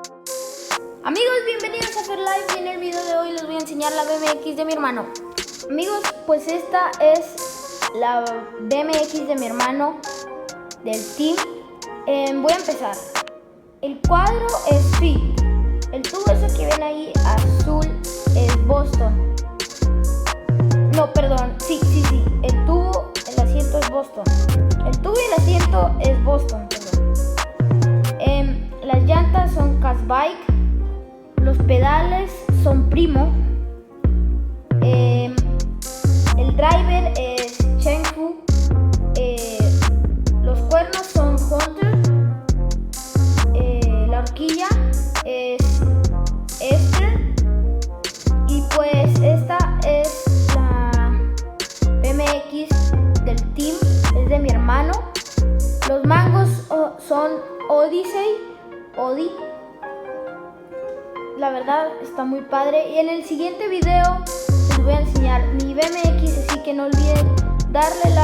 Amigos, bienvenidos a Fer Live y en el video de hoy les voy a enseñar la BMX de mi hermano. Amigos, pues esta es la BMX de mi hermano del team. Voy a empezar. El cuadro es Fit. El tubo ese que ven ahí azul es Boston. No, perdón, sí. El tubo, el asiento es Boston. El tubo y el asiento es Boston, perdón. Las llantas son Cast Bike. Los pedales son Primo. El driver es Chengfu. Los cuernos son Hunter. La horquilla es Esther. Y pues esta es la BMX del team, es de mi hermano. Los mangos son Odi. La verdad está muy padre. Y en el siguiente video les voy a enseñar mi BMX, así que no olviden darle